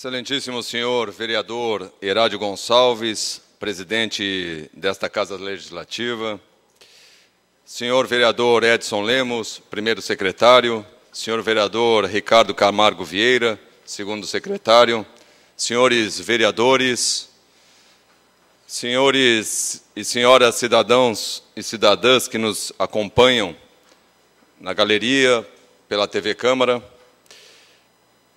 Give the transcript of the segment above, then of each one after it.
Excelentíssimo senhor vereador Herádio Gonçalves, presidente desta Casa Legislativa, senhor vereador Edson Lemos, primeiro secretário, senhor vereador Ricardo Camargo Vieira, segundo secretário, senhores vereadores, senhores e senhoras cidadãos e cidadãs que nos acompanham na galeria, pela TV Câmara,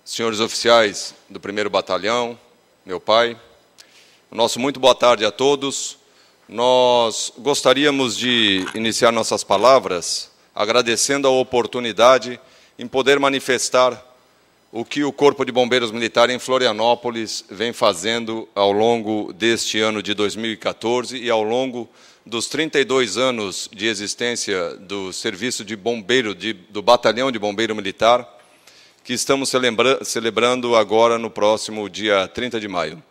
senhores oficiais do 1º Batalhão, meu pai, nosso muito boa tarde a todos. Nós gostaríamos de iniciar nossas palavras agradecendo a oportunidade em poder manifestar o que o Corpo de Bombeiros Militar em Florianópolis vem fazendo ao longo deste ano de 2014 e ao longo dos 32 anos de existência do Serviço de Bombeiro, do Batalhão de Bombeiro Militar, que estamos celebrando agora no próximo dia 30 de maio.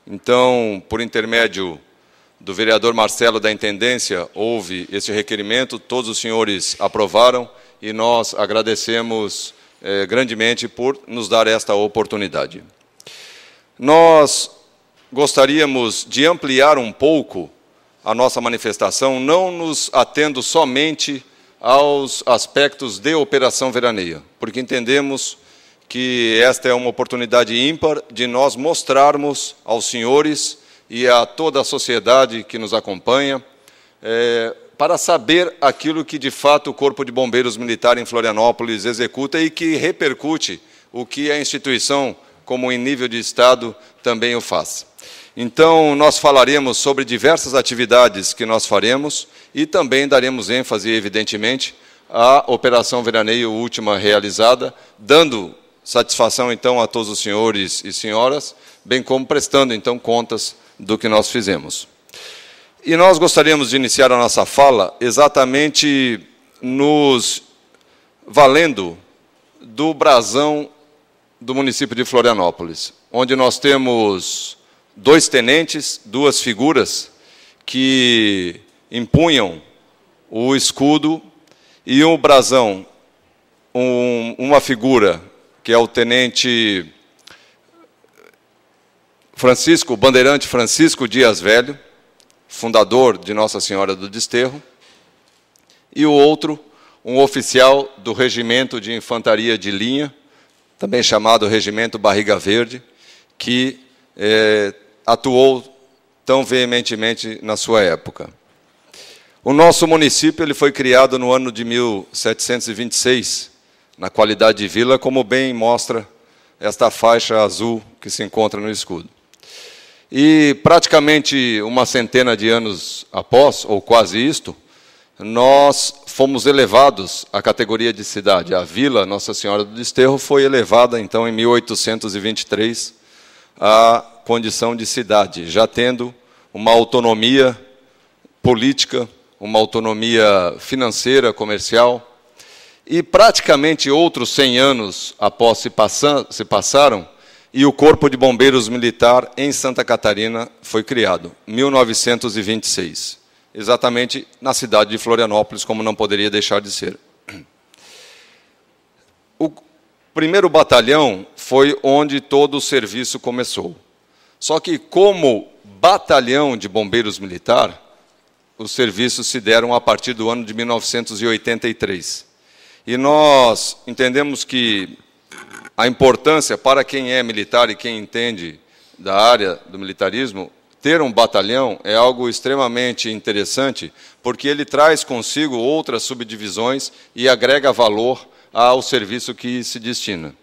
Então, por intermédio do vereador Marcelo da Intendência, houve esse requerimento, todos os senhores aprovaram e nós agradecemos grandemente por nos dar esta oportunidade. Nós gostaríamos de ampliar um pouco a nossa manifestação, não nos atendo somente aos aspectos de Operação Veraneia, porque entendemos que esta é uma oportunidade ímpar de nós mostrarmos aos senhores e a toda a sociedade que nos acompanha, para saber aquilo que, de fato, o Corpo de Bombeiros Militar em Florianópolis executa e que repercute o que a instituição, como em nível de Estado, também o faz. Então, nós falaremos sobre diversas atividades que nós faremos e também daremos ênfase, evidentemente, à Operação Veraneio última realizada, dando satisfação, então, a todos os senhores e senhoras, bem como prestando, então, contas do que nós fizemos. E nós gostaríamos de iniciar a nossa fala exatamente nos valendo do brasão do município de Florianópolis, onde nós temos 2 tenentes, 2 figuras que empunham o escudo e um brasão, uma figura que é o tenente Francisco, bandeirante Francisco Dias Velho, fundador de Nossa Senhora do Desterro, e o outro, um oficial do Regimento de Infantaria de Linha, também chamado Regimento Barriga Verde, que atuou tão veementemente na sua época. O nosso município ele foi criado no ano de 1726, na qualidade de vila, como bem mostra esta faixa azul que se encontra no escudo. E praticamente uma centena de anos após, ou quase isto, nós fomos elevados à categoria de cidade. A vila Nossa Senhora do Desterro foi elevada, então, em 1823, à condição de cidade, já tendo uma autonomia política, uma autonomia financeira, comercial, e praticamente outros 100 anos após se passaram, e o Corpo de Bombeiros Militar em Santa Catarina foi criado, 1926, exatamente na cidade de Florianópolis, como não poderia deixar de ser. O 1º Batalhão foi onde todo o serviço começou. Só que, como Batalhão de Bombeiros Militar, os serviços se deram a partir do ano de 1983. E nós entendemos que a importância para quem é militar e quem entende da área do militarismo, ter um batalhão é algo extremamente interessante, porque ele traz consigo outras subdivisões e agrega valor ao serviço que se destina.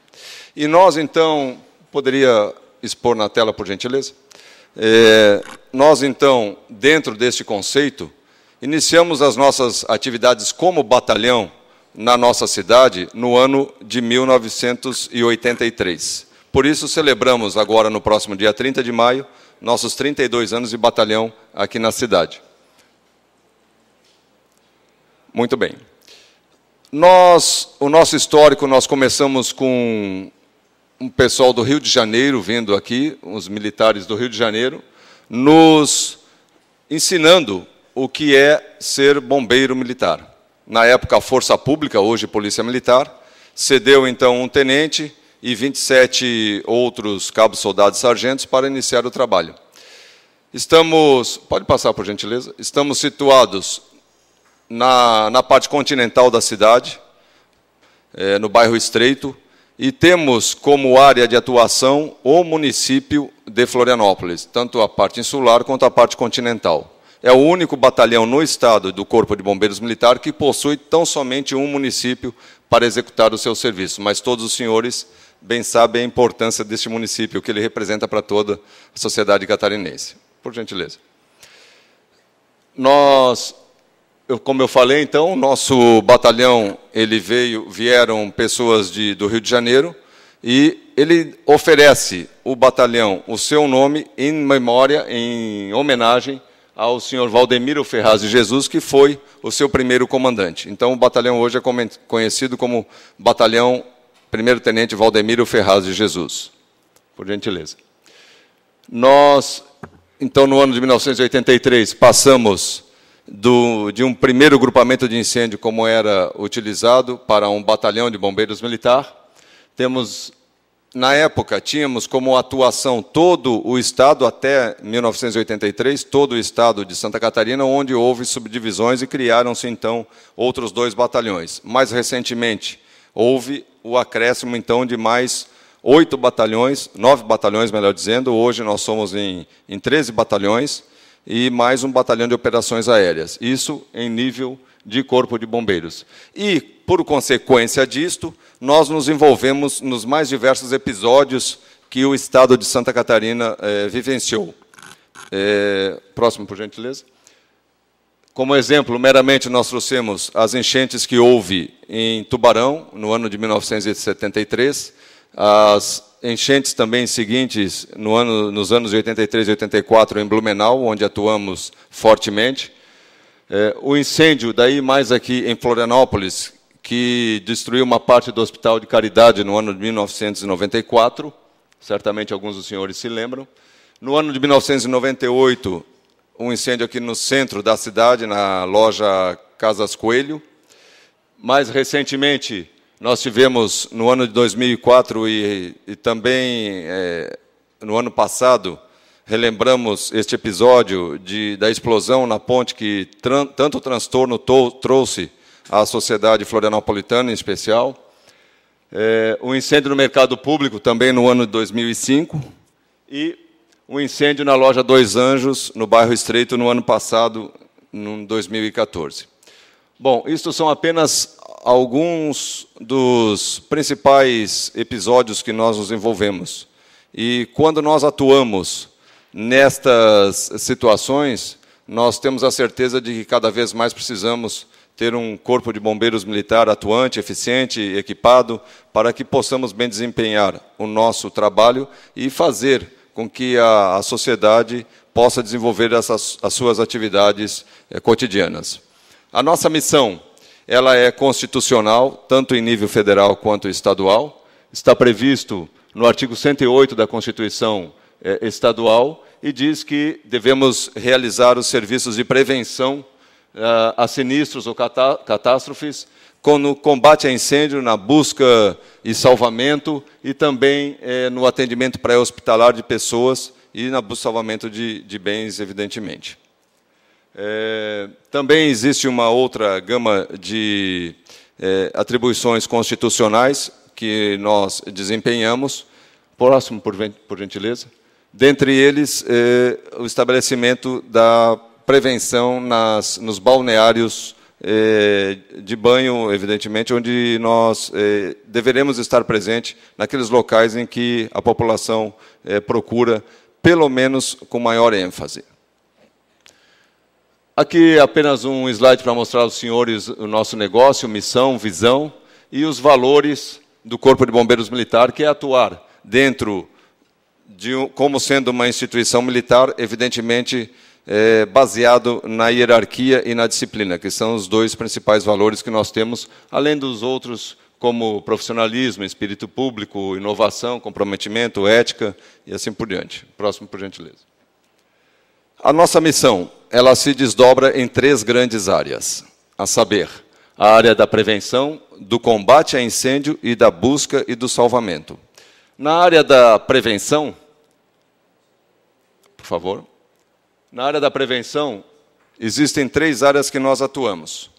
E nós, então, poderia expor na tela, por gentileza? Nós, então, dentro deste conceito, iniciamos as nossas atividades como batalhão na nossa cidade no ano de 1983. Por isso, celebramos agora, no próximo dia 30 de maio, nossos 32 anos de batalhão aqui na cidade. Muito bem. O nosso histórico, nós começamos com um pessoal do Rio de Janeiro vindo aqui, os militares do Rio de Janeiro, nos ensinando o que é ser bombeiro militar. Na época, a Força Pública, hoje Polícia Militar, cedeu, então, um tenente e 27 outros cabos, soldados e sargentos para iniciar o trabalho. Pode passar, por gentileza? Estamos situados na parte continental da cidade, no bairro Estreito, e temos como área de atuação o município de Florianópolis, tanto a parte insular quanto a parte continental. É o único batalhão no estado do Corpo de Bombeiros Militar que possui tão somente um município para executar o seu serviço, mas todos os senhores bem sabem a importância deste município, que ele representa para toda a sociedade catarinense. Por gentileza. Como eu falei, então, nosso batalhão, vieram pessoas do Rio de Janeiro, e ele oferece o batalhão, o seu nome, em memória, em homenagem ao senhor Valdemiro Ferraz de Jesus, que foi o seu primeiro comandante. Então, o batalhão hoje é conhecido como Batalhão Primeiro-Tenente Valdemiro Ferraz de Jesus. Por gentileza. Então, no ano de 1983, passamos de um primeiro grupamento de incêndio, como era utilizado, para um batalhão de bombeiros militar. Na época, tínhamos como atuação todo o estado, até 1983, todo o estado de Santa Catarina, onde houve subdivisões e criaram-se, então, outros 2 batalhões. Mais recentemente, houve o acréscimo, então, de mais 8 batalhões, 9 batalhões, melhor dizendo. Hoje nós somos em 13 batalhões e mais um batalhão de operações aéreas. Isso em nível de Corpo de Bombeiros. E, por consequência disto, nós nos envolvemos nos mais diversos episódios que o estado de Santa Catarina vivenciou. Próximo, por gentileza. Como exemplo, meramente, nós trouxemos as enchentes que houve em Tubarão, no ano de 1973, as enchentes também seguintes, nos anos de 83 e 84, em Blumenau, onde atuamos fortemente. O incêndio, daí mais aqui em Florianópolis, que destruiu uma parte do Hospital de Caridade no ano de 1994, certamente alguns dos senhores se lembram. No ano de 1998, um incêndio aqui no centro da cidade, na loja Casas Coelho. Mais recentemente, nós tivemos, no ano de 2004 e também no ano passado, relembramos este episódio da explosão na ponte que tanto transtorno trouxe à sociedade florianopolitana, em especial. O incêndio no mercado público, também no ano de 2005. E o incêndio na loja Dois Anjos, no bairro Estreito, no ano passado, em 2014. Bom, isto são apenas alguns dos principais episódios que nós nos envolvemos. E quando nós atuamos nestas situações, nós temos a certeza de que cada vez mais precisamos ter um corpo de bombeiros militar atuante, eficiente, equipado, para que possamos bem desempenhar o nosso trabalho e fazer com que a sociedade possa desenvolver as suas atividades cotidianas. A nossa missão, ela é constitucional, tanto em nível federal quanto estadual. Está previsto no artigo 108 da Constituição estadual e diz que devemos realizar os serviços de prevenção a sinistros ou catástrofes, no combate a incêndio, na busca e salvamento e também no atendimento pré-hospitalar de pessoas e na busca e salvamento de bens, evidentemente. Também existe uma outra gama de atribuições constitucionais que nós desempenhamos. Próximo, por gentileza. Dentre eles, o estabelecimento da prevenção nos balneários de banho, evidentemente, onde nós deveremos estar presentes naqueles locais em que a população procura, pelo menos com maior ênfase. Aqui apenas um slide para mostrar aos senhores o nosso negócio, missão, visão e os valores do Corpo de Bombeiros Militar, que é atuar dentro como sendo uma instituição militar, evidentemente, baseado na hierarquia e na disciplina, que são os 2 principais valores que nós temos, além dos outros, como profissionalismo, espírito público, inovação, comprometimento, ética e assim por diante. Próximo, por gentileza. A nossa missão, ela se desdobra em 3 grandes áreas, a saber, a área da prevenção, do combate a incêndio e da busca e do salvamento. Na área da prevenção, por favor, na área da prevenção, existem 3 áreas que nós atuamos: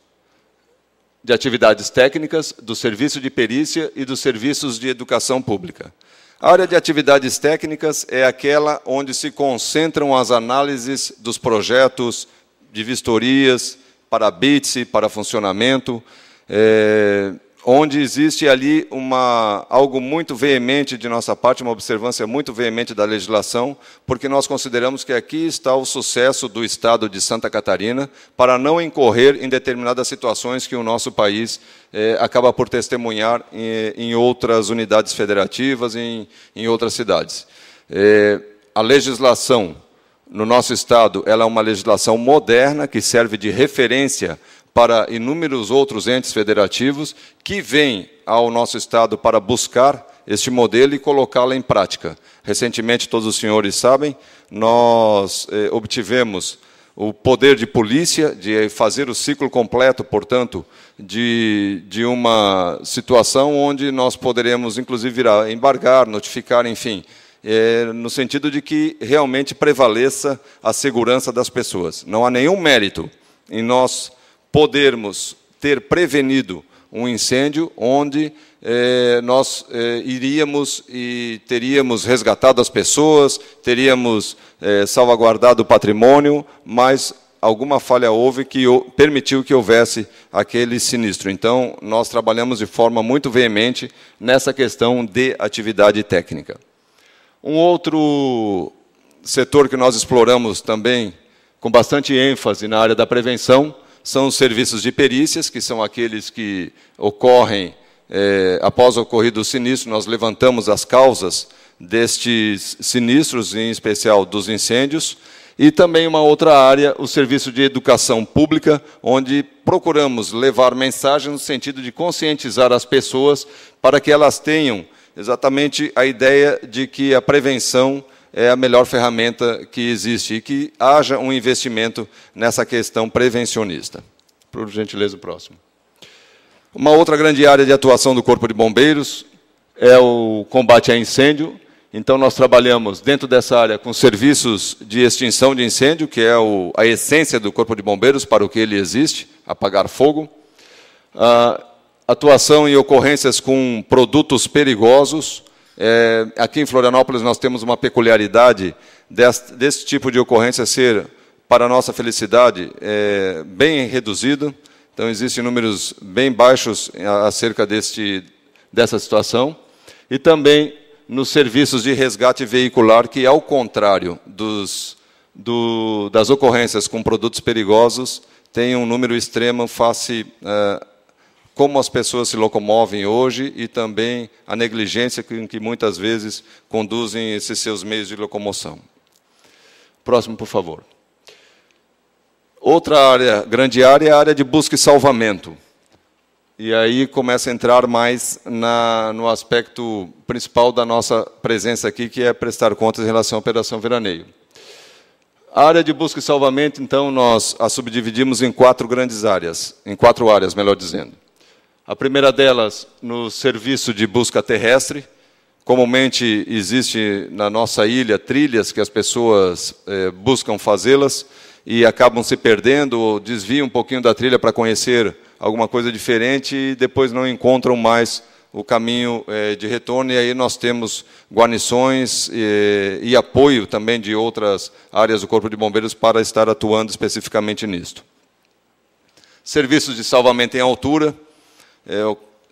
de atividades técnicas, do serviço de perícia e dos serviços de educação pública. A área de atividades técnicas é aquela onde se concentram as análises dos projetos de vistorias para BITSE, para funcionamento, onde existe ali algo muito veemente de nossa parte, uma observância muito veemente da legislação, porque nós consideramos que aqui está o sucesso do Estado de Santa Catarina para não incorrer em determinadas situações que o nosso país acaba por testemunhar em outras unidades federativas, em outras cidades. A legislação no nosso Estado ela é uma legislação moderna que serve de referência para inúmeros outros entes federativos que vêm ao nosso Estado para buscar este modelo e colocá-lo em prática. Recentemente, todos os senhores sabem, nós obtivemos o poder de polícia, de fazer o ciclo completo, portanto, de uma situação onde nós poderemos, inclusive, vir a embargar, notificar, enfim, no sentido de que realmente prevaleça a segurança das pessoas. Não há nenhum mérito em nós podermos ter prevenido um incêndio onde nós iríamos e teríamos resgatado as pessoas, teríamos salvaguardado o patrimônio, mas alguma falha houve que permitiu que houvesse aquele sinistro. Então, nós trabalhamos de forma muito veemente nessa questão de atividade técnica. Um outro setor que nós exploramos também com bastante ênfase na área da prevenção são os serviços de perícias, que são aqueles que ocorrem após o ocorrido sinistro. Nós levantamos as causas destes sinistros, em especial dos incêndios, e também uma outra área, o serviço de educação pública, onde procuramos levar mensagens no sentido de conscientizar as pessoas para que elas tenham exatamente a ideia de que a prevenção é a melhor ferramenta que existe e que haja um investimento nessa questão prevencionista. Por gentileza, o próximo. Uma outra grande área de atuação do Corpo de Bombeiros é o combate a incêndio. Então, nós trabalhamos dentro dessa área com serviços de extinção de incêndio, que é a essência do Corpo de Bombeiros, para o que ele existe, apagar fogo. Atuação em ocorrências com produtos perigosos. Aqui em Florianópolis nós temos uma peculiaridade desse tipo de ocorrência ser, para a nossa felicidade, bem reduzido. Então, existem números bem baixos acerca dessa situação. E também nos serviços de resgate veicular, que, ao contrário das ocorrências com produtos perigosos, tem um número extremo face como as pessoas se locomovem hoje e também a negligência que muitas vezes conduzem esses seus meios de locomoção. Próximo, por favor. Outra área, grande área, é a área de busca e salvamento. E aí começa a entrar mais no aspecto principal da nossa presença aqui, que é prestar contas em relação à Operação Veraneio. A área de busca e salvamento, então, nós a subdividimos em 4 grandes áreas, em 4 áreas, melhor dizendo. A primeira delas, no serviço de busca terrestre. Comumente existe na nossa ilha trilhas que as pessoas buscam fazê-las e acabam se perdendo, ou desviam um pouquinho da trilha para conhecer alguma coisa diferente e depois não encontram mais o caminho de retorno. E aí nós temos guarnições e apoio também de outras áreas do Corpo de Bombeiros para estar atuando especificamente nisto. Serviços de salvamento em altura.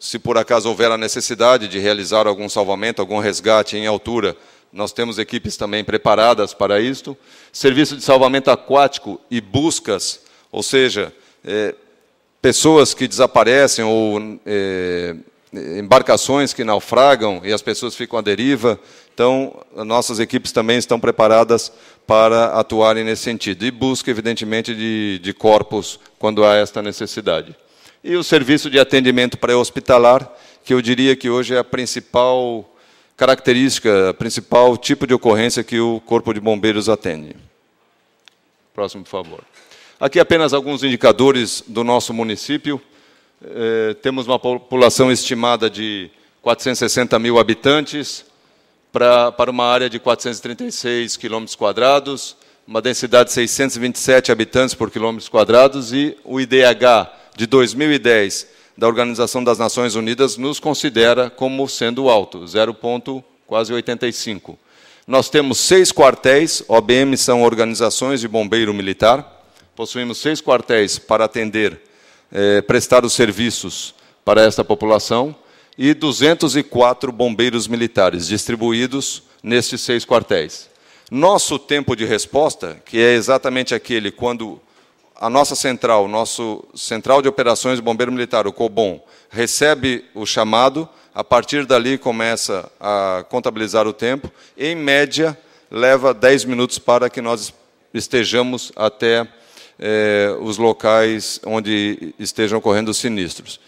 Se por acaso houver a necessidade de realizar algum salvamento, algum resgate em altura, nós temos equipes também preparadas para isto. Serviço de salvamento aquático e buscas, ou seja, pessoas que desaparecem ou embarcações que naufragam e as pessoas ficam à deriva. Então, nossas equipes também estão preparadas para atuarem nesse sentido. E busca, evidentemente, de corpos quando há esta necessidade. E o serviço de atendimento pré-hospitalar, que eu diria que hoje é a principal característica, o principal tipo de ocorrência que o Corpo de Bombeiros atende. Próximo, por favor. Aqui apenas alguns indicadores do nosso município. Temos uma população estimada de 460 mil habitantes, para uma área de 436 km², uma densidade de 627 habitantes por quilômetros quadrados, e o IDH de 2010 da Organização das Nações Unidas nos considera como sendo alto, 0,85. Nós temos 6 quartéis, OBM são organizações de bombeiro militar, possuímos 6 quartéis para atender, prestar os serviços para esta população, e 204 bombeiros militares distribuídos nestes 6 quartéis. Nosso tempo de resposta, que é exatamente aquele quando a nossa central, nosso Central de Operações de Bombeiro Militar, o COBOM, recebe o chamado, a partir dali começa a contabilizar o tempo, em média, leva 10 minutos para que nós estejamos até os locais onde estejam ocorrendo os sinistros.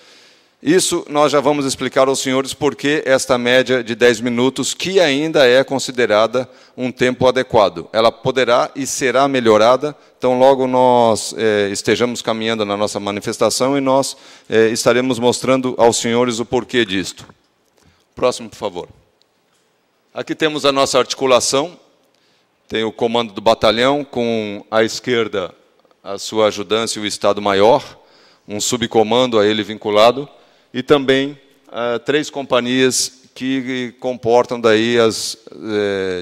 Isso nós já vamos explicar aos senhores por que esta média de 10 minutos, que ainda é considerada um tempo adequado. Ela poderá e será melhorada, então logo nós estejamos caminhando na nossa manifestação e nós estaremos mostrando aos senhores o porquê disto. Próximo, por favor. Aqui temos a nossa articulação, tem o comando do batalhão, com à esquerda a sua ajudância e o Estado-Maior, um subcomando a ele vinculado, e também 3 companhias que comportam daí as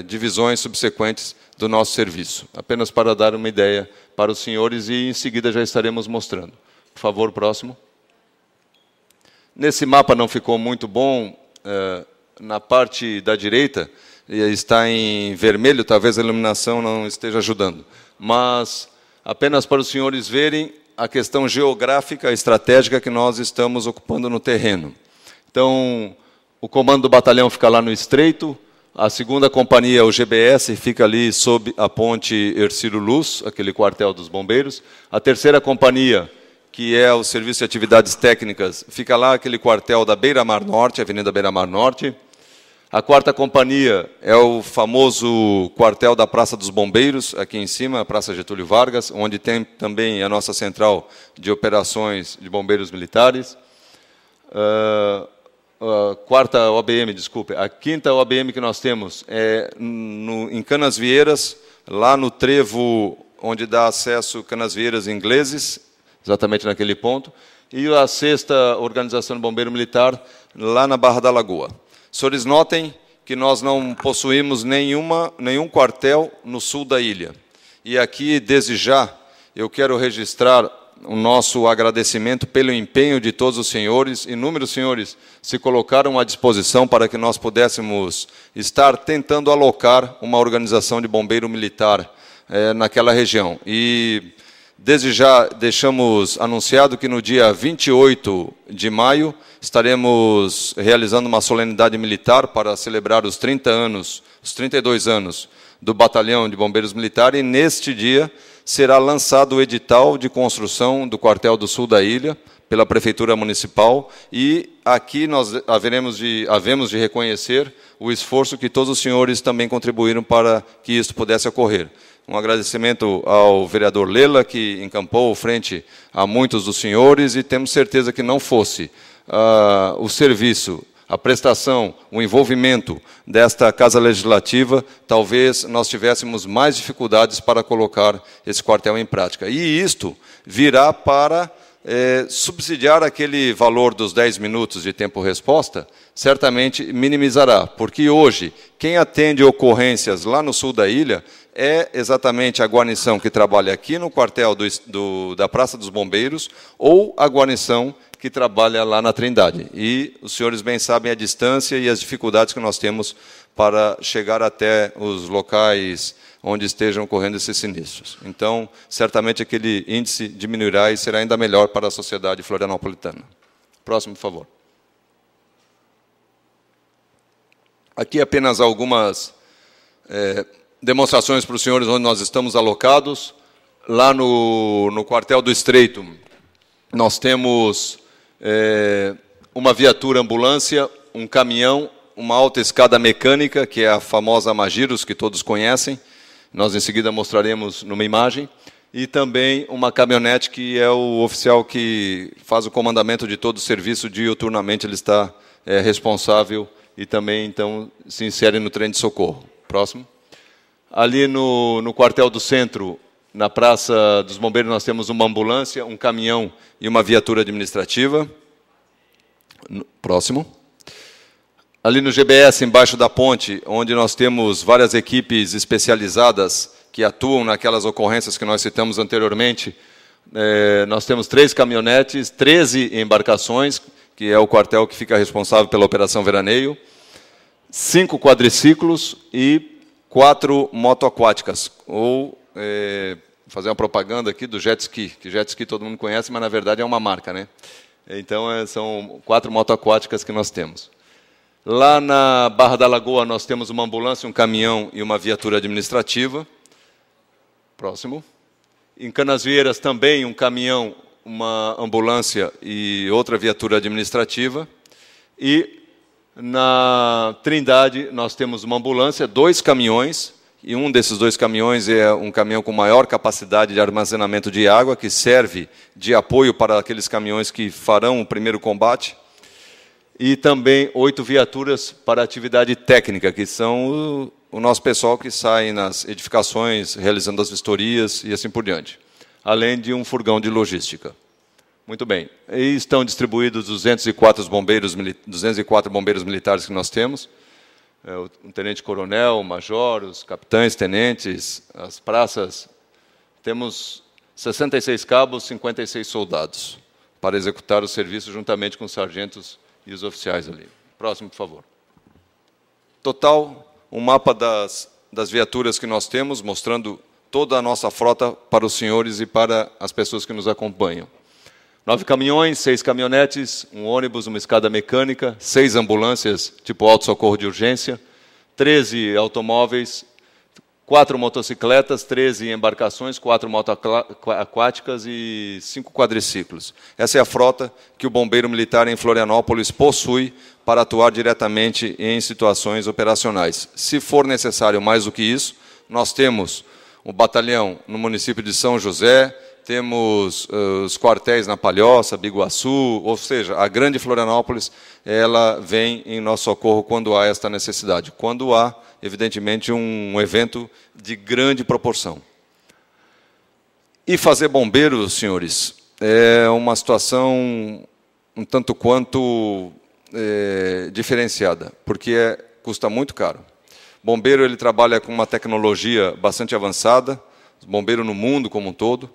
divisões subsequentes do nosso serviço. Apenas para dar uma ideia para os senhores e em seguida já estaremos mostrando. Por favor, próximo. Nesse mapa não ficou muito bom, na parte da direita está em vermelho, talvez a iluminação não esteja ajudando, mas apenas para os senhores verem a questão geográfica, estratégica que nós estamos ocupando no terreno. Então, o comando do batalhão fica lá no Estreito, a 2ª companhia, o GBS, fica ali sob a ponte Hercílio Luz, aquele quartel dos bombeiros. A 3ª companhia, que é o Serviço de Atividades Técnicas, fica lá aquele quartel da Beira-Mar Norte, Avenida Beira-Mar Norte. A 4ª companhia é o famoso quartel da Praça dos Bombeiros, aqui em cima, a Praça Getúlio Vargas, onde tem também a nossa central de operações de bombeiros militares. A 4ª OBM, desculpe, a 5ª OBM que nós temos é em Canasvieiras, lá no trevo onde dá acesso Canasvieiras ingleses, exatamente naquele ponto, e a 6ª Organização de Bombeiro Militar, lá na Barra da Lagoa. Senhores, notem que nós não possuímos nenhum quartel no sul da ilha. E aqui, desde já, eu quero registrar o nosso agradecimento pelo empenho de todos os senhores. Inúmeros senhores se colocaram à disposição para que nós pudéssemos estar tentando alocar uma organização de bombeiro militar naquela região. E, desde já, deixamos anunciado que no dia 28 de maio, estaremos realizando uma solenidade militar para celebrar os 32 anos do Batalhão de Bombeiros Militar, e neste dia será lançado o edital de construção do quartel do sul da ilha pela Prefeitura Municipal, e aqui nós havemos de reconhecer o esforço que todos os senhores também contribuíram para que isso pudesse ocorrer. Um agradecimento ao vereador Lela, que encampou frente a muitos dos senhores, e temos certeza que não fosse o serviço, a prestação, o envolvimento desta Casa Legislativa, talvez nós tivéssemos mais dificuldades para colocar esse quartel em prática. E isto virá para subsidiar aquele valor dos 10 minutos de tempo-resposta, certamente minimizará, porque hoje, quem atende ocorrências lá no sul da ilha é exatamente a guarnição que trabalha aqui no quartel da Praça dos Bombeiros, ou a guarnição que trabalha lá na Trindade. E os senhores bem sabem a distância e as dificuldades que nós temos para chegar até os locais onde estejam ocorrendo esses sinistros. Então, certamente aquele índice diminuirá e será ainda melhor para a sociedade florianopolitana. Próximo, por favor. Aqui apenas algumas demonstrações para os senhores onde nós estamos alocados. Lá no quartel do Estreito, nós temos uma viatura ambulância, um caminhão, uma alta escada mecânica, que é a famosa Magiros, que todos conhecem. Nós, em seguida, mostraremos numa imagem. E também uma caminhonete, que é o oficial que faz o comandamento de todo o serviço diuturnamente. Ele está responsável e também, então, se inserem no trem de socorro. Próximo. Ali no quartel do centro, na Praça dos Bombeiros, nós temos uma ambulância, um caminhão e uma viatura administrativa. Próximo. Ali no GBS, embaixo da ponte, onde nós temos várias equipes especializadas que atuam naquelas ocorrências que nós citamos anteriormente, nós temos 3 caminhonetes, 13 embarcações, que é o quartel que fica responsável pela Operação Veraneio, 5 quadriciclos e 4 motoaquáticas, ou fazer uma propaganda aqui do jet ski, que jet ski todo mundo conhece, mas na verdade é uma marca, né? Então são 4 motoaquáticas que nós temos. Lá na Barra da Lagoa nós temos uma ambulância, um caminhão e uma viatura administrativa. Próximo. Em Canasvieiras também um caminhão, uma ambulância e outra viatura administrativa. E na Trindade nós temos uma ambulância, 2 caminhões, e um desses 2 caminhões é um caminhão com maior capacidade de armazenamento de água, que serve de apoio para aqueles caminhões que farão o primeiro combate. E também 8 viaturas para atividade técnica, que são o nosso pessoal que sai nas edificações, realizando as vistorias e assim por diante. Além de um furgão de logística. Muito bem. E estão distribuídos 204 bombeiros militares que nós temos. O tenente-coronel, o major, os capitães, tenentes, as praças. Temos 66 cabos, 56 soldados, para executar o serviço juntamente com os sargentos e os oficiais ali. Próximo, por favor. Total, um mapa das viaturas que nós temos, mostrando toda a nossa frota para os senhores e para as pessoas que nos acompanham. 9 caminhões, 6 caminhonetes, um ônibus, uma escada mecânica, 6 ambulâncias, tipo auto-socorro de urgência, 13 automóveis, 4 motocicletas, 13 embarcações, 4 motoaquáticas e 5 quadriciclos. Essa é a frota que o Bombeiro Militar em Florianópolis possui para atuar diretamente em situações operacionais. Se for necessário mais do que isso, nós temos um batalhão no município de São José, temos os quartéis na Palhoça, Biguaçu, ou seja, a grande Florianópolis, ela vem em nosso socorro quando há esta necessidade, quando há, evidentemente, um evento de grande proporção. E fazer bombeiro, senhores, é uma situação um tanto quanto diferenciada, porque custa muito caro. Bombeiro ele trabalha com uma tecnologia bastante avançada, bombeiro no mundo como um todo,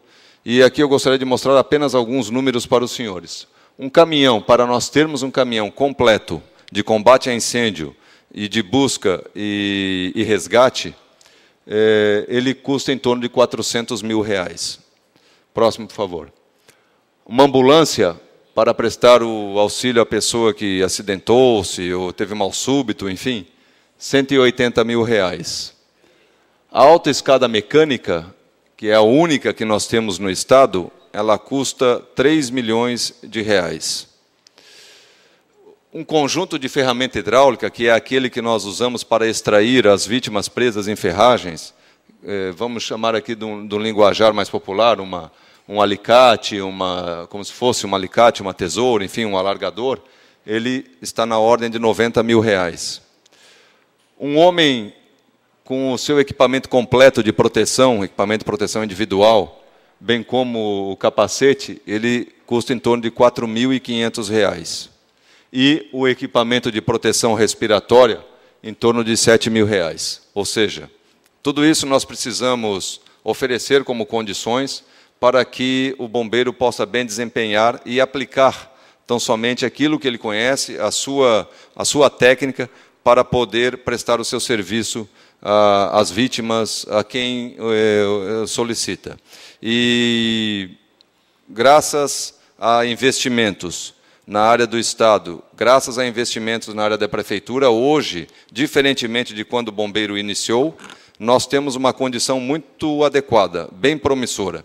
e aqui eu gostaria de mostrar apenas alguns números para os senhores. Um caminhão, para nós termos um caminhão completo de combate a incêndio e de busca e resgate, ele custa em torno de R$400 mil. Próximo, por favor. Uma ambulância, para prestar o auxílio à pessoa que acidentou-se ou teve mal súbito, enfim, R$180 mil. A autoescada mecânica, que é a única que nós temos no Estado, ela custa R$3 milhões. Um conjunto de ferramenta hidráulica, que é aquele que nós usamos para extrair as vítimas presas em ferragens, vamos chamar aqui de um linguajar mais popular, um alicate, como se fosse um alicate, uma tesoura, enfim, um alargador, ele está na ordem de R$90 mil. Um homem com o seu equipamento completo de proteção, equipamento de proteção individual, bem como o capacete, ele custa em torno de R$4.500. E o equipamento de proteção respiratória, em torno de R$7 mil. Ou seja, tudo isso nós precisamos oferecer como condições para que o bombeiro possa bem desempenhar e aplicar tão somente aquilo que ele conhece, a sua técnica, para poder prestar o seu serviço às vítimas, a quem solicita. E, graças a investimentos na área do Estado, graças a investimentos na área da Prefeitura, hoje, diferentemente de quando o bombeiro iniciou, nós temos uma condição muito adequada, bem promissora.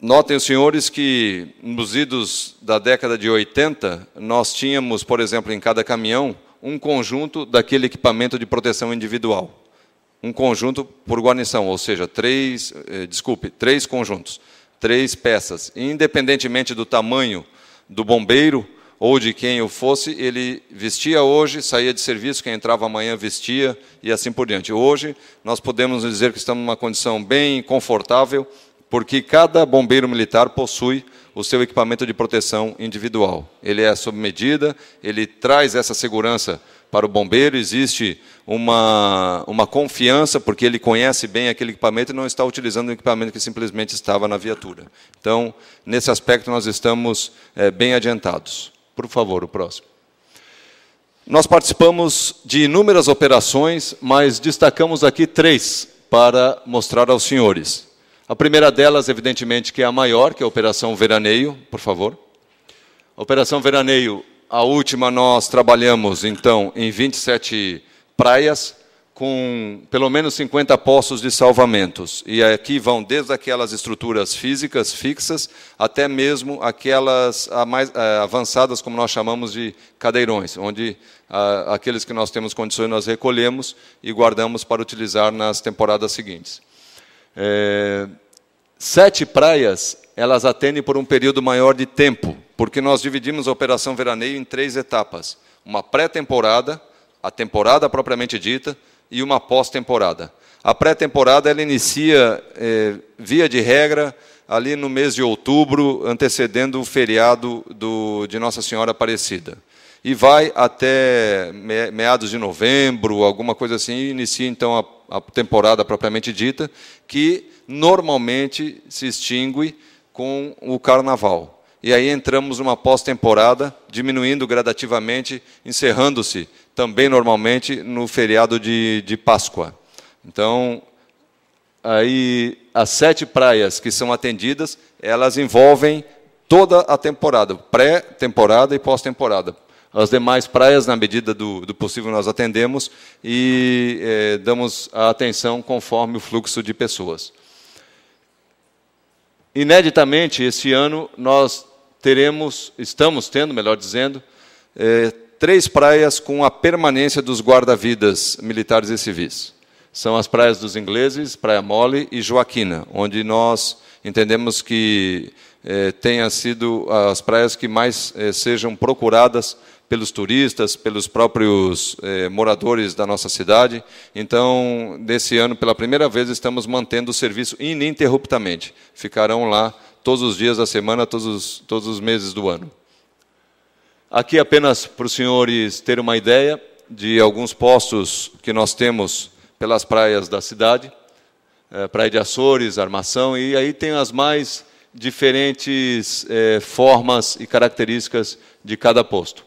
Notem os senhores que, nos idos da década de 80, nós tínhamos, por exemplo, em cada caminhão, um conjunto daquele equipamento de proteção individual. Um conjunto por guarnição, ou seja, 3 conjuntos, 3 peças. E, independentemente do tamanho do bombeiro, ou de quem eu fosse, ele vestia hoje, saía de serviço, quem entrava amanhã vestia, e assim por diante. Hoje, nós podemos dizer que estamos numa condição bem confortável, porque cada bombeiro militar possui o seu equipamento de proteção individual. Ele é sob medida, ele traz essa segurança para o bombeiro, existe uma confiança, porque ele conhece bem aquele equipamento e não está utilizando um equipamento que simplesmente estava na viatura. Então, nesse aspecto, nós estamos bem adiantados. Por favor, o próximo. Nós participamos de inúmeras operações, mas destacamos aqui 3 para mostrar aos senhores. A primeira delas, evidentemente, que é a maior, que é a Operação Veraneio, por favor. A Operação Veraneio, a última, nós trabalhamos, então, em 27 praias, com pelo menos 50 postos de salvamentos. E aqui vão desde aquelas estruturas físicas fixas, até mesmo aquelas mais avançadas, como nós chamamos de cadeirões, onde aqueles que nós temos condições nós recolhemos e guardamos para utilizar nas temporadas seguintes. 7 praias, elas atendem por um período maior de tempo, porque nós dividimos a Operação Veraneio em 3 etapas. Uma pré-temporada, a temporada propriamente dita, e uma pós-temporada. A pré-temporada ela inicia, via de regra, ali no mês de outubro, antecedendo o feriado de Nossa Senhora Aparecida. E vai até meados de novembro, alguma coisa assim, e inicia então a temporada propriamente dita, que normalmente se extingue com o Carnaval. E aí entramos numa pós-temporada, diminuindo gradativamente, encerrando-se também normalmente no feriado de Páscoa. Então, aí as 7 praias que são atendidas, elas envolvem toda a temporada, pré-temporada e pós-temporada. As demais praias, na medida do possível, nós atendemos e damos a atenção conforme o fluxo de pessoas. Ineditamente, esse ano, nós estamos tendo, melhor dizendo, 3 praias com a permanência dos guarda-vidas militares e civis. São as praias dos ingleses, Praia Mole e Joaquina, onde nós entendemos que tenham sido as praias que mais sejam procuradas pelos turistas, pelos próprios moradores da nossa cidade. Então, nesse ano, pela primeira vez, estamos mantendo o serviço ininterruptamente. Ficarão lá todos os dias da semana, todos os meses do ano. Aqui, apenas para os senhores terem uma ideia de alguns postos que nós temos pelas praias da cidade, Praia de Açores, Armação, e aí tem as mais diferentes formas e características de cada posto.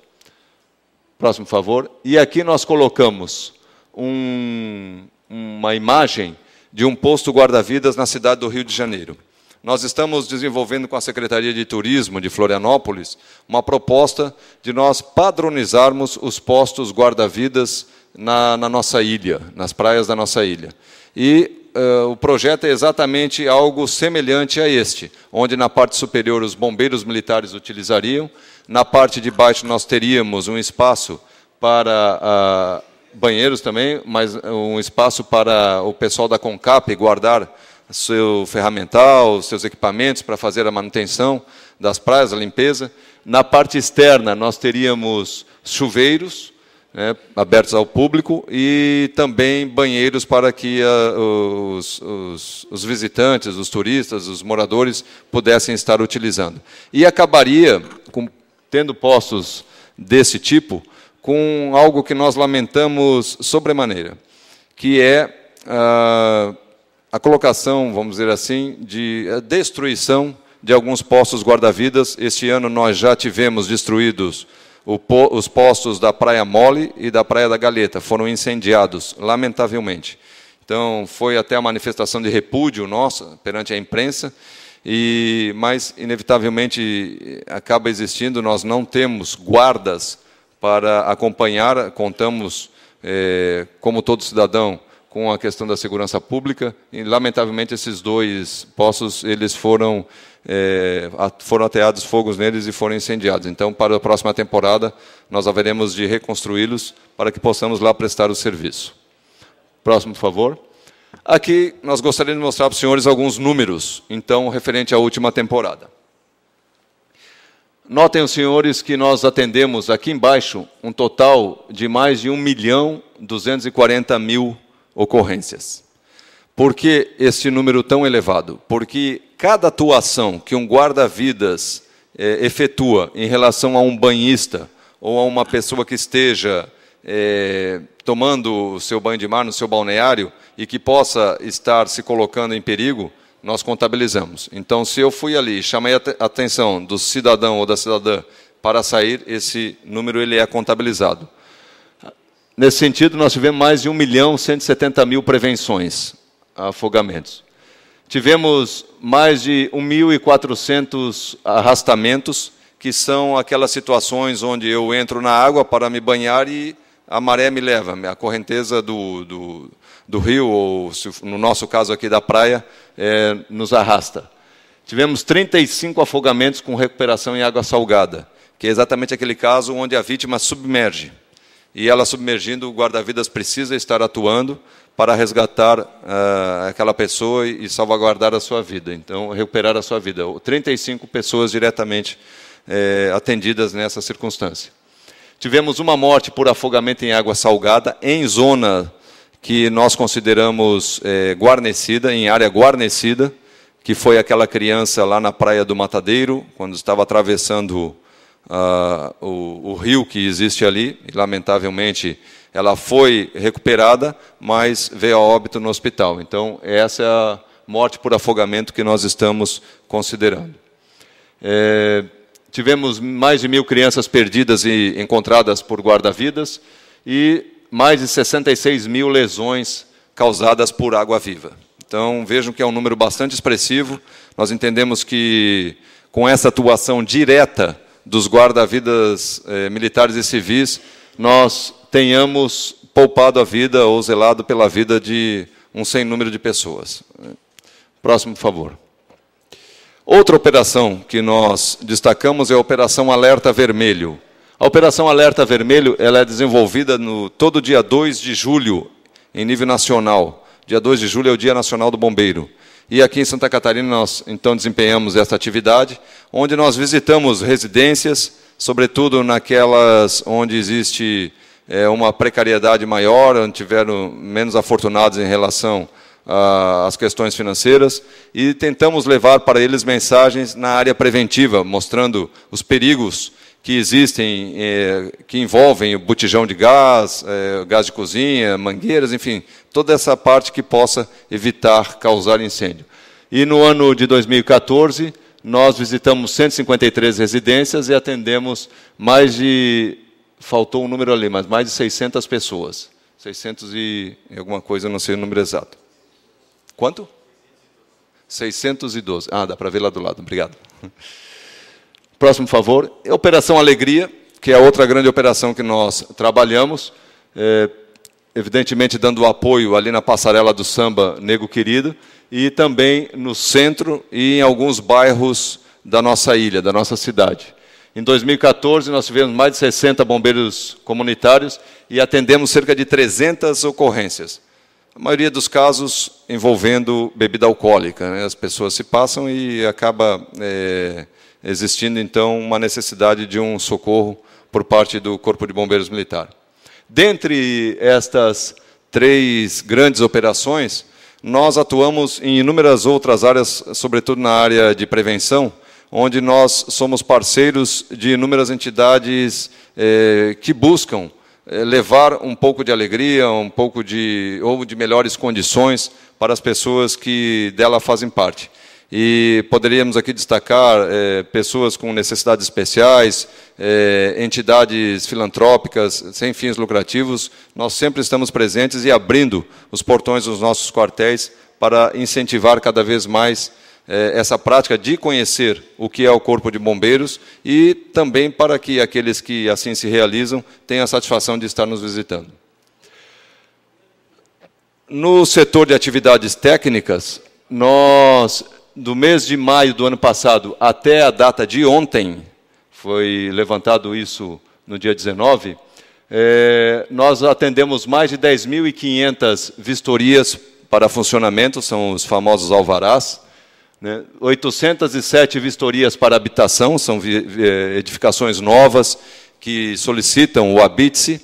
Próximo, por favor. E aqui nós colocamos uma imagem de um posto guarda-vidas na cidade do Rio de Janeiro. Nós estamos desenvolvendo com a Secretaria de Turismo de Florianópolis uma proposta de nós padronizarmos os postos guarda-vidas na nossa ilha, nas praias da nossa ilha. E o projeto é exatamente algo semelhante a este, onde na parte superior os bombeiros militares utilizariam, na parte de baixo nós teríamos um espaço para banheiros também, mas um espaço para o pessoal da CONCAP guardar seu ferramental, seus equipamentos para fazer a manutenção das praias, a limpeza. Na parte externa nós teríamos chuveiros, abertos ao público, e também banheiros para que os visitantes, os turistas, os moradores pudessem estar utilizando. E acabaria, tendo postos desse tipo, com algo que nós lamentamos sobremaneira, que é a colocação, vamos dizer assim, a destruição de alguns postos guarda-vidas. Este ano nós já tivemos destruídos os postos da Praia Mole e da Praia da Galeta, foram incendiados, lamentavelmente. Então, foi até a manifestação de repúdio nossa perante a imprensa, mas, inevitavelmente, acaba existindo, nós não temos guardas para acompanhar, contamos, como todo cidadão, com a questão da segurança pública, e, lamentavelmente, esses 2 postos eles foram ateados fogos neles e foram incendiados. Então, para a próxima temporada, nós haveremos de reconstruí-los para que possamos lá prestar o serviço. Próximo, por favor. Aqui, nós gostaríamos de mostrar para os senhores alguns números, então, referente à última temporada. Notem os senhores que nós atendemos aqui embaixo um total de mais de 1.240.000 ocorrências. Por que este número tão elevado? Porque cada atuação que um guarda-vidas efetua em relação a um banhista ou a uma pessoa que esteja tomando o seu banho de mar no seu balneário e que possa estar se colocando em perigo, nós contabilizamos. Então, se eu fui ali e chamei a atenção do cidadão ou da cidadã para sair, esse número ele é contabilizado. Nesse sentido, nós tivemos mais de 1.170.000 prevenções a afogamentos. Tivemos mais de 1.400 arrastamentos, que são aquelas situações onde eu entro na água para me banhar e a maré me leva, a correnteza do rio, ou no nosso caso aqui da praia, nos arrasta. Tivemos 35 afogamentos com recuperação em água salgada, que é exatamente aquele caso onde a vítima submerge. E ela submergindo, o guarda-vidas precisa estar atuando para resgatar aquela pessoa e salvaguardar a sua vida. Então, recuperar a sua vida. 35 pessoas diretamente atendidas nessa circunstância. Tivemos uma morte por afogamento em água salgada, em zona que nós consideramos guarnecida, em área guarnecida, que foi aquela criança lá na Praia do Matadeiro, quando estava atravessando o rio que existe ali, e, lamentavelmente, ela foi recuperada, mas veio a óbito no hospital. Então, essa é a morte por afogamento que nós estamos considerando. Tivemos mais de 1.000 crianças perdidas e encontradas por guarda-vidas e mais de 66.000 lesões causadas por água-viva. Então, vejam que é um número bastante expressivo. Nós entendemos que, com essa atuação direta dos guarda-vidas militares e civis, nós tenhamos poupado a vida ou zelado pela vida de um sem número de pessoas. Próximo, por favor. Outra operação que nós destacamos é a Operação Alerta Vermelho. A Operação Alerta Vermelho ela é desenvolvida todo dia 2 de julho, em nível nacional. Dia 2 de julho é o Dia Nacional do Bombeiro. E aqui em Santa Catarina nós, então, desempenhamos essa atividade, onde nós visitamos residências, sobretudo naquelas onde existe uma precariedade maior, onde tiveram menos afortunados em relação às questões financeiras, e tentamos levar para eles mensagens na área preventiva, mostrando os perigos que existem, que envolvem o botijão de gás, gás de cozinha, mangueiras, enfim, toda essa parte que possa evitar causar incêndio. E no ano de 2014, nós visitamos 153 residências e atendemos mais de... Faltou um número ali, mas mais de 600 pessoas. 600 e alguma coisa, não sei o número exato. Quanto? 612. Ah, dá para ver lá do lado. Obrigado. Próximo, por favor. Operação Alegria, que é a outra grande operação que nós trabalhamos, evidentemente dando apoio ali na passarela do samba Nego Querido, e também no centro e em alguns bairros da nossa ilha, da nossa cidade. Em 2014, nós tivemos mais de 60 bombeiros comunitários e atendemos cerca de 300 ocorrências. A maioria dos casos envolvendo bebida alcoólica, né? As pessoas se passam e acaba existindo, então, uma necessidade de um socorro por parte do Corpo de Bombeiros Militar. Dentre estas 3 grandes operações, nós atuamos em inúmeras outras áreas, sobretudo na área de prevenção, onde nós somos parceiros de inúmeras entidades que buscam levar um pouco de alegria, um pouco de melhores condições para as pessoas que dela fazem parte. E poderíamos aqui destacar pessoas com necessidades especiais, entidades filantrópicas, sem fins lucrativos. Nós sempre estamos presentes e abrindo os portões dos nossos quartéis para incentivar cada vez mais essa prática de conhecer o que é o Corpo de Bombeiros e também para que aqueles que assim se realizam tenham a satisfação de estar nos visitando. No setor de atividades técnicas, nós, do mês de maio do ano passado até a data de ontem, foi levantado isso no dia 19, nós atendemos mais de 10.500 vistorias para funcionamento, são os famosos alvarás. né? 807 vistorias para habitação, são edificações novas que solicitam o Habite-se,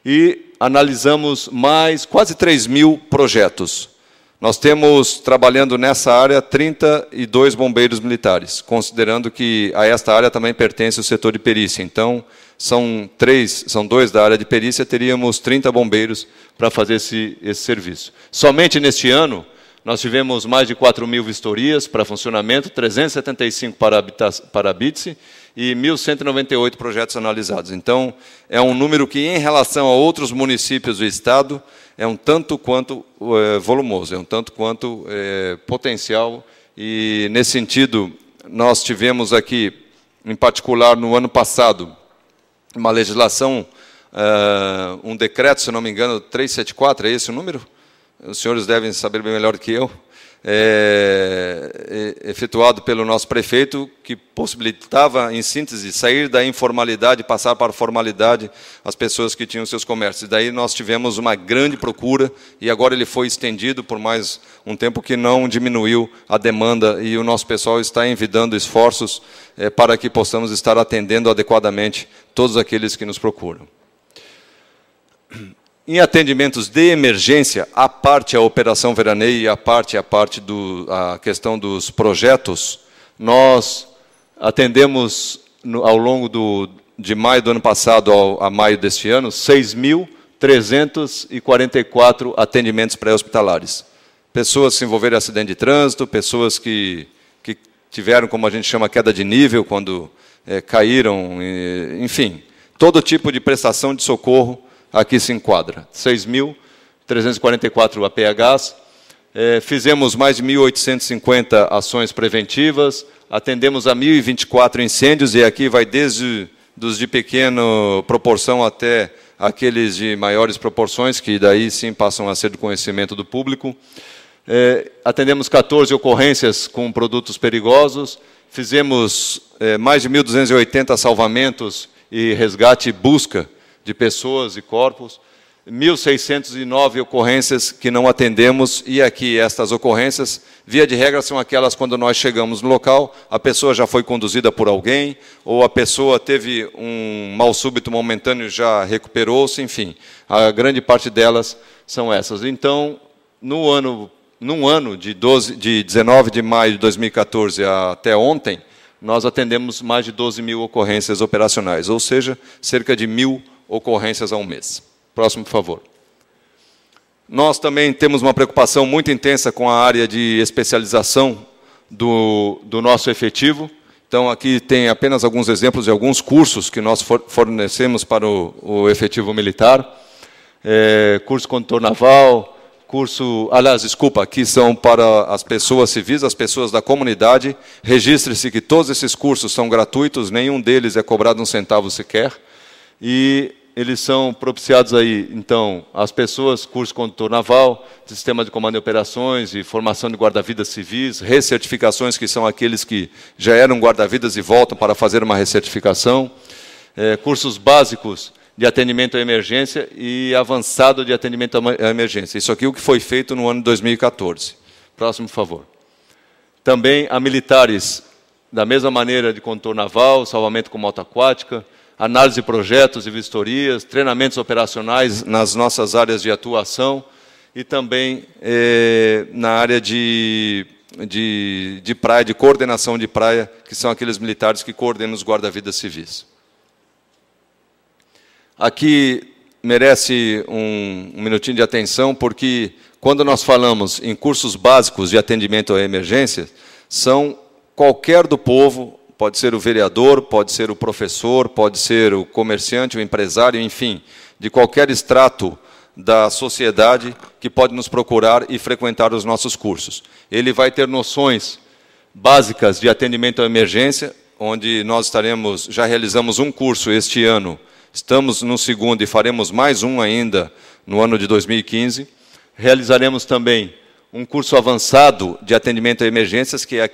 e analisamos mais quase 3.000 projetos. Nós temos, trabalhando nessa área, 32 bombeiros militares, considerando que a esta área também pertence o setor de perícia. Então, são 2 da área de perícia, teríamos 30 bombeiros para fazer esse serviço. Somente neste ano, nós tivemos mais de 4.000 vistorias para funcionamento, 375 para Habite-se e 1.198 projetos analisados. Então, é um número que, em relação a outros municípios do Estado, é um tanto quanto volumoso, é um tanto quanto potencial. E, nesse sentido, nós tivemos aqui, em particular, no ano passado, uma legislação, um decreto, se não me engano, 374, é esse o número? Os senhores devem saber bem melhor que eu, efetuado pelo nosso prefeito, que possibilitava, em síntese, sair da informalidade e passar para a formalidade as pessoas que tinham seus comércios. E daí nós tivemos uma grande procura, e agora ele foi estendido por mais um tempo, que não diminuiu a demanda, e o nosso pessoal está envidando esforços para que possamos estar atendendo adequadamente todos aqueles que nos procuram. Em atendimentos de emergência, a parte a operação veraneio e a parte a questão dos projetos, nós atendemos, ao longo de maio do ano passado a maio deste ano, 6.344 atendimentos pré-hospitalares. Pessoas que se envolveram em acidente de trânsito, pessoas que tiveram, como a gente chama, queda de nível, quando caíram, enfim, todo tipo de prestação de socorro aqui se enquadra. 6.344 APHs, fizemos mais de 1.850 ações preventivas, atendemos a 1.024 incêndios, e aqui vai desde dos de pequena proporção até aqueles de maiores proporções, que daí sim passam a ser do conhecimento do público. Atendemos 14 ocorrências com produtos perigosos, fizemos mais de 1.280 salvamentos e resgate e busca de pessoas e corpos, 1.609 ocorrências que não atendemos, e aqui estas ocorrências, via de regra, são aquelas quando nós chegamos no local, a pessoa já foi conduzida por alguém, ou a pessoa teve um mal súbito momentâneo, já recuperou-se, enfim, a grande parte delas são essas. Então, num ano de 19 de maio de 2014 até ontem, nós atendemos mais de 12.000 ocorrências operacionais, ou seja, cerca de 1.000 ocorrências ao mês. Próximo, por favor. Nós também temos uma preocupação muito intensa com a área de especialização do nosso efetivo. Então, aqui tem apenas alguns exemplos de alguns cursos que nós fornecemos para o efetivo militar. Curso condutor naval, aqui são para as pessoas civis, as pessoas da comunidade. Registre-se que todos esses cursos são gratuitos, nenhum deles é cobrado um centavo sequer. E eles são propiciados aí, então, às pessoas, curso condutor naval, sistema de comando e operações e formação de guarda-vidas civis, recertificações, que são aqueles que já eram guarda-vidas e voltam para fazer uma recertificação, cursos básicos de atendimento à emergência e avançado de atendimento à emergência. Isso aqui é o que foi feito no ano de 2014. Próximo, por favor. Também a militares, da mesma maneira de condutor naval, salvamento com moto aquática, análise de projetos e vistorias, treinamentos operacionais nas nossas áreas de atuação e também na área de praia, de coordenação de praia, que são aqueles militares que coordenam os guarda-vidas civis. Aqui merece um minutinho de atenção, porque quando nós falamos em cursos básicos de atendimento à emergência, são qualquer do povo, pode ser o vereador, pode ser o professor, pode ser o comerciante, o empresário, enfim, de qualquer extrato da sociedade que pode nos procurar e frequentar os nossos cursos. Ele vai ter noções básicas de atendimento à emergência, onde nós já realizamos um curso este ano, estamos no segundo e faremos mais um ainda no ano de 2015. Realizaremos também um curso avançado de atendimento a emergências, que é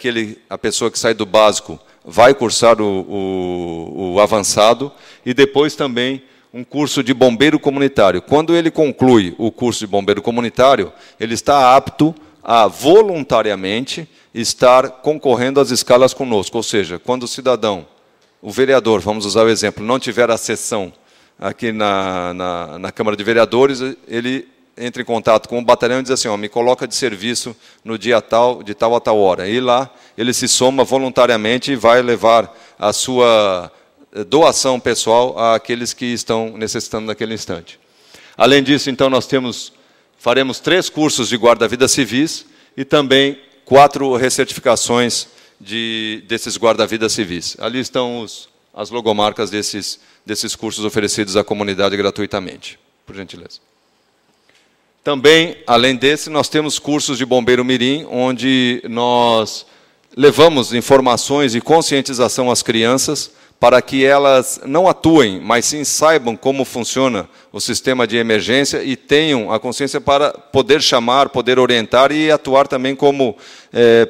a pessoa que sai do básico vai cursar o avançado, e depois também um curso de bombeiro comunitário. Quando ele conclui o curso de bombeiro comunitário, ele está apto a voluntariamente estar concorrendo às escalas conosco. Ou seja, quando o cidadão, o vereador, vamos usar o exemplo, não tiver a sessão aqui na Câmara de Vereadores, ele entra em contato com o batalhão e diz assim, me coloca de serviço no dia tal, de tal a tal hora. E lá ele se soma voluntariamente e vai levar a sua doação pessoal àqueles que estão necessitando naquele instante. Além disso, então, faremos 3 cursos de guarda-vidas civis e também 4 recertificações desses guarda-vidas civis. Ali estão as logomarcas desses cursos oferecidos à comunidade gratuitamente. Por gentileza. Também, além desse, nós temos cursos de bombeiro mirim, onde nós levamos informações e conscientização às crianças para que elas não atuem, mas sim saibam como funciona o sistema de emergência e tenham a consciência para poder chamar, poder orientar e atuar também como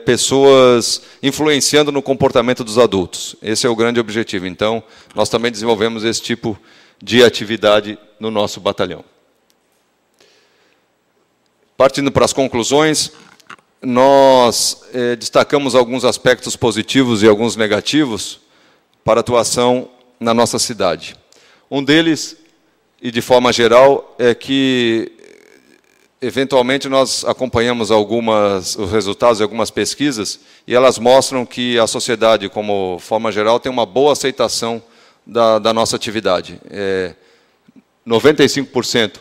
pessoas influenciando no comportamento dos adultos. Esse é o grande objetivo. Então, nós também desenvolvemos esse tipo de atividade no nosso batalhão. Partindo para as conclusões, nós destacamos alguns aspectos positivos e alguns negativos para a atuação na nossa cidade. Um deles, e de forma geral, é que, eventualmente, nós acompanhamos os resultados de algumas pesquisas e elas mostram que a sociedade, como forma geral, tem uma boa aceitação da nossa atividade. 95%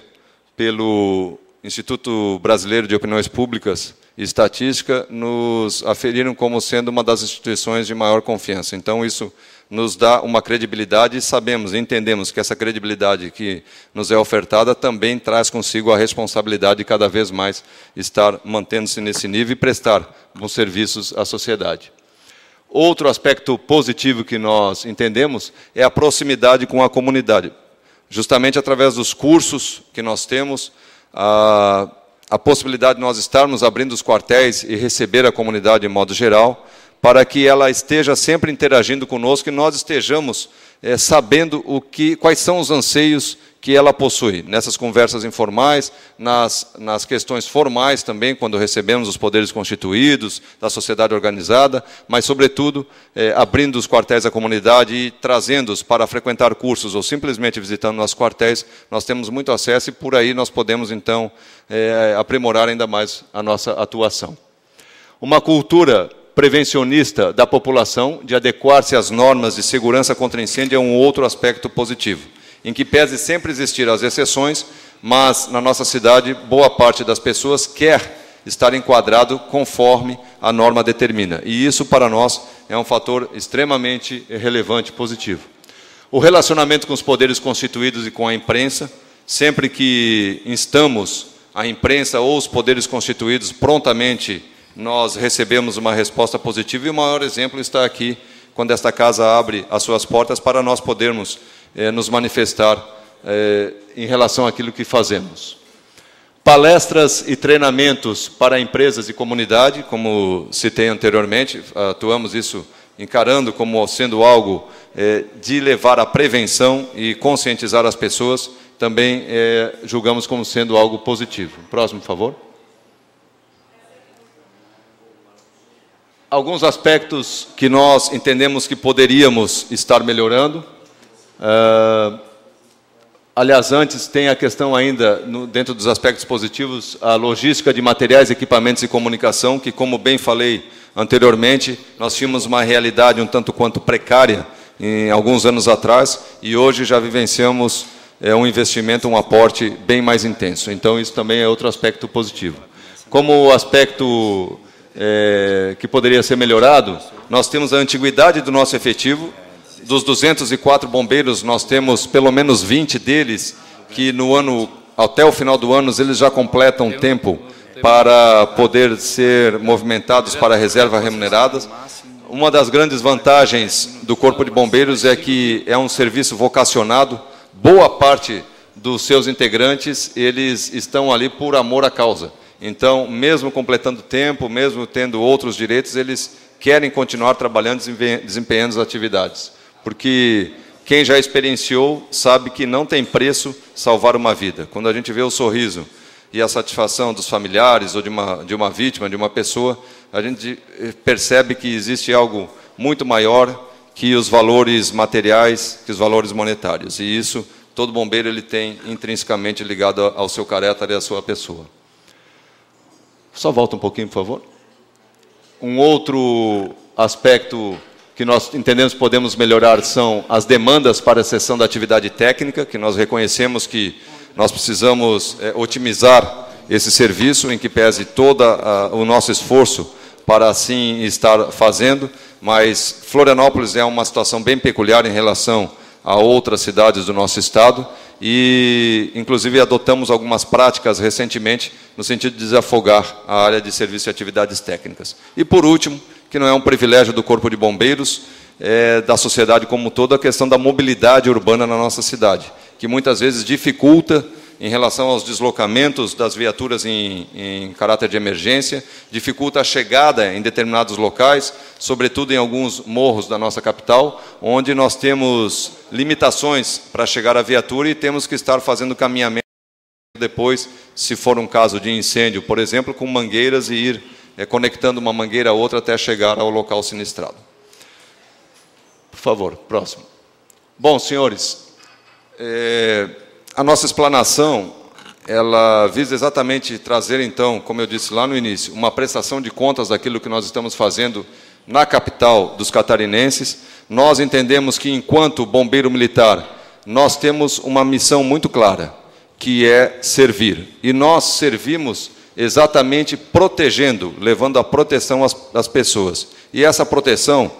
pelo Instituto Brasileiro de Opiniões Públicas e Estatística nos aferiram como sendo uma das instituições de maior confiança. Então, isso nos dá uma credibilidade e sabemos, entendemos que essa credibilidade que nos é ofertada também traz consigo a responsabilidade de cada vez mais estar mantendo-se nesse nível e prestar bons serviços à sociedade. Outro aspecto positivo que nós entendemos é a proximidade com a comunidade. Justamente através dos cursos que nós temos, a possibilidade de nós estarmos abrindo os quartéis e receber a comunidade de modo geral, para que ela esteja sempre interagindo conosco e nós estejamos sabendo quais são os anseios que ela possui. Nessas conversas informais, nas questões formais também, quando recebemos os poderes constituídos, da sociedade organizada, mas, sobretudo, abrindo os quartéis à comunidade e trazendo-os para frequentar cursos ou simplesmente visitando nossos quartéis, nós temos muito acesso e, por aí, nós podemos, então, aprimorar ainda mais a nossa atuação. Uma cultura prevencionista da população, de adequar-se às normas de segurança contra incêndio, é um outro aspecto positivo, em que pese sempre existir as exceções, mas na nossa cidade boa parte das pessoas quer estar enquadrado conforme a norma determina. E isso para nós é um fator extremamente relevante e positivo. O relacionamento com os poderes constituídos e com a imprensa, sempre que instamos a imprensa ou os poderes constituídos prontamente, nós recebemos uma resposta positiva e o maior exemplo está aqui, quando esta casa abre as suas portas para nós podermos nos manifestar em relação àquilo que fazemos. Palestras e treinamentos para empresas e comunidade, como citei anteriormente, atuamos isso encarando como sendo algo de levar à prevenção e conscientizar as pessoas, também julgamos como sendo algo positivo. Próximo, por favor. Alguns aspectos que nós entendemos que poderíamos estar melhorando. Aliás, antes tem a questão ainda, dentro dos aspectos positivos, a logística de materiais, equipamentos e comunicação, que, como bem falei anteriormente, nós tínhamos uma realidade um tanto quanto precária em alguns anos atrás, e hoje já vivenciamos um investimento, um aporte bem mais intenso. Então, isso também é outro aspecto positivo. Como aspecto que poderia ser melhorado, nós temos a antiguidade do nosso efetivo. Dos 204 bombeiros, nós temos pelo menos 20 deles que até o final do ano, eles já completam tempo para poder ser movimentados para reserva remuneradas. Uma das grandes vantagens do Corpo de Bombeiros é que é um serviço vocacionado. Boa parte dos seus integrantes, eles estão ali por amor à causa. Então, mesmo completando tempo, mesmo tendo outros direitos, eles querem continuar trabalhando, desempenhando as atividades. Porque quem já experienciou sabe que não tem preço salvar uma vida. Quando a gente vê o sorriso e a satisfação dos familiares ou de uma vítima, de uma pessoa, a gente percebe que existe algo muito maior que os valores materiais, que os valores monetários. E isso, todo bombeiro ele tem intrinsecamente ligado ao seu caráter e à sua pessoa. Só volta um pouquinho, por favor. Um outro aspecto que nós entendemos que podemos melhorar são as demandas para a cessão da atividade técnica, que nós reconhecemos que nós precisamos otimizar esse serviço, em que pese todo o nosso esforço para assim estar fazendo, mas Florianópolis é uma situação bem peculiar em relação a outras cidades do nosso estado e, inclusive, adotamos algumas práticas recentemente no sentido de desafogar a área de serviço e atividades técnicas. E, por último, que não é um privilégio do Corpo de Bombeiros, da sociedade como um todo, a questão da mobilidade urbana na nossa cidade, que muitas vezes dificulta em relação aos deslocamentos das viaturas em caráter de emergência, dificulta a chegada em determinados locais, sobretudo em alguns morros da nossa capital, onde nós temos limitações para chegar à viatura e temos que estar fazendo caminhamento depois, se for um caso de incêndio, por exemplo, com mangueiras e ir conectando uma mangueira a outra até chegar ao local sinistrado. Por favor, próximo. Bom, senhores, a nossa explanação, ela visa exatamente trazer, então, como eu disse lá no início, uma prestação de contas daquilo que nós estamos fazendo na capital dos catarinenses. Nós entendemos que, enquanto bombeiro militar, nós temos uma missão muito clara, que é servir. E nós servimos exatamente protegendo, levando a proteção às pessoas. E essa proteção,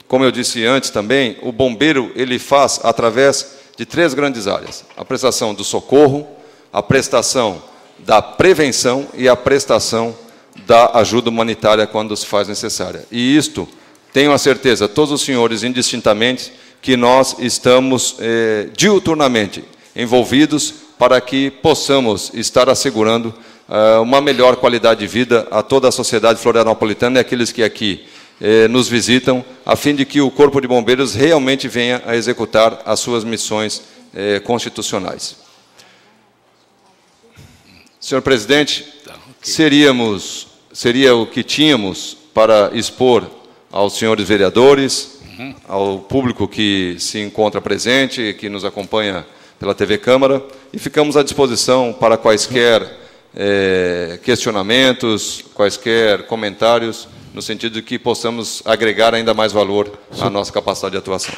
como eu disse antes também, o bombeiro ele faz através de 3 grandes áreas: a prestação do socorro, a prestação da prevenção e a prestação da ajuda humanitária quando se faz necessária. E isto, tenho a certeza, todos os senhores, indistintamente, que nós estamos diuturnamente envolvidos para que possamos estar assegurando uma melhor qualidade de vida a toda a sociedade florianopolitana e aqueles que aqui nos visitam, a fim de que o Corpo de Bombeiros realmente venha a executar as suas missões constitucionais. Senhor presidente, seria o que tínhamos para expor aos senhores vereadores, ao público que se encontra presente, que nos acompanha pela TV Câmara, e ficamos à disposição para quaisquer questionamentos, quaisquer comentários, no sentido de que possamos agregar ainda mais valor à nossa capacidade de atuação.